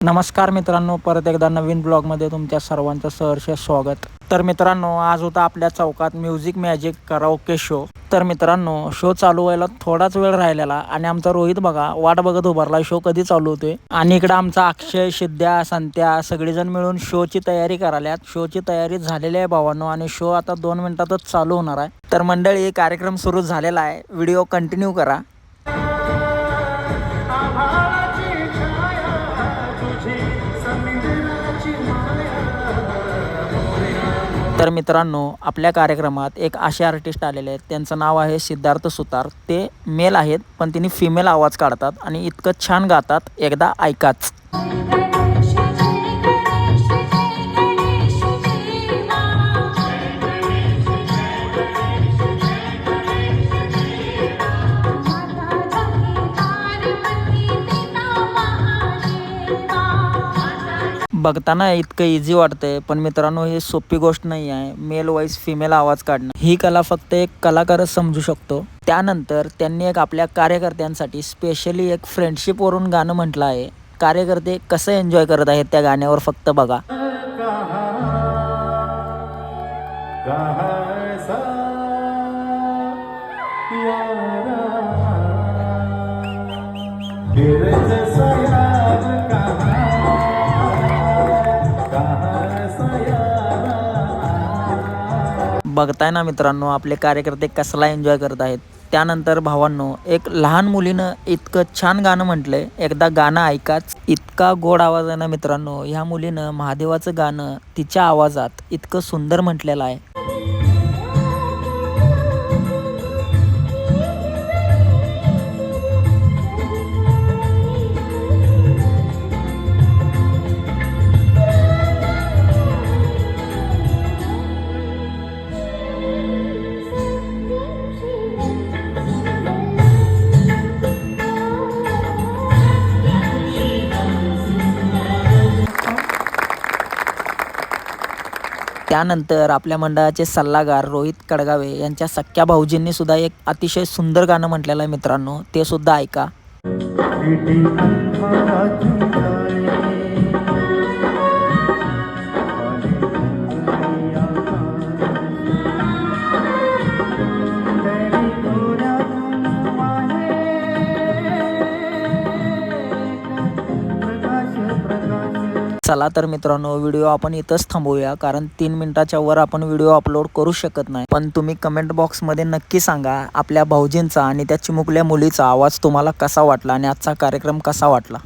नमस्कार मित्रांनो, परत एकदा नवीन ब्लॉगमध्ये तुमच्या सर्वांचं सहर्ष स्वागत. तर मित्रांनो, आज होता आपल्या चौकात म्युझिक मॅजिक कराओके शो. तर मित्रांनो, शो चालू व्हायला थोडाच वेळ राहिलेला आणि आमचा रोहित बघा वाट बघत उभारला शो कधी चालू होतोय. आणि इकडं आमचा अक्षय, सिद्ध्या, संत्या सगळेजण मिळून शोची तयारी कराल्यात. शोची तयारी झालेली आहे भावांनो आणि शो आता 2 मिनिटातच चालू होणार आहे. तर मंडळी, कार्यक्रम सुरू झालेला आहे, व्हिडिओ कंटिन्यू करा. तर मित्रांनो, आपल्या कार्यक्रमात एक असे आर्टिस्ट आलेले आहेत, त्यांचं नाव आहे सिद्धार्थ सुतार. ते मेल आहेत पण त्यांनी फिमेल आवाज काढतात आणि इतकं छान गातात, एकदा ऐकाच. बघताना इतकं इझी वाटतंय, पण मित्रांनो ही सोपी गोष्ट नाही आहे. मेल वॉइस फिमेल आवाज काढणं ही कला फक्त एक कलाकारच समजू शकतो. त्यानंतर त्यांनी एक आपल्या कार्यकर्त्यांसाठी स्पेशली एक फ्रेंडशिपवरून गाणं म्हटलं आहे. कार्यकर्ते कसं एन्जॉय करत आहेत त्या गाण्यावर फक्त बघा. बघताय ना मित्रांनो, आपले कार्यकर्ते कसला एन्जॉय करत आहेत. त्यानंतर भावांनो, एक लहान मुलीनं इतकं छान गाणं म्हटलंय, एकदा गाणं ऐकाच. इतका गोड आवाज आहे ना मित्रांनो. ह्या मुलीनं महादेवाचं गाणं तिच्या आवाजात इतकं सुंदर म्हटलेलं आहे. त्यानंतर आपल्या मंडळाचे सल्लागार रोहित कडगावे यांच्या सख्या भाऊजींनी सुद्धा एक अतिशय सुंदर गाणं म्हटलेलं आहे मित्रांनो, ते सुद्धा ऐका. चला तर मित्रांनो, व्हिडिओ आपण इथंच थांबवूया, कारण 3 मिनिटाच्या वर आपण व्हिडिओ अपलोड करू शकत नाही. पण तुम्ही कमेंट बॉक्समध्ये नक्की सांगा आपल्या भाऊजींचा आणि त्या चिमुकल्या मुलीचा आवाज तुम्हाला कसा वाटला आणि आजचा कार्यक्रम कसा वाटला.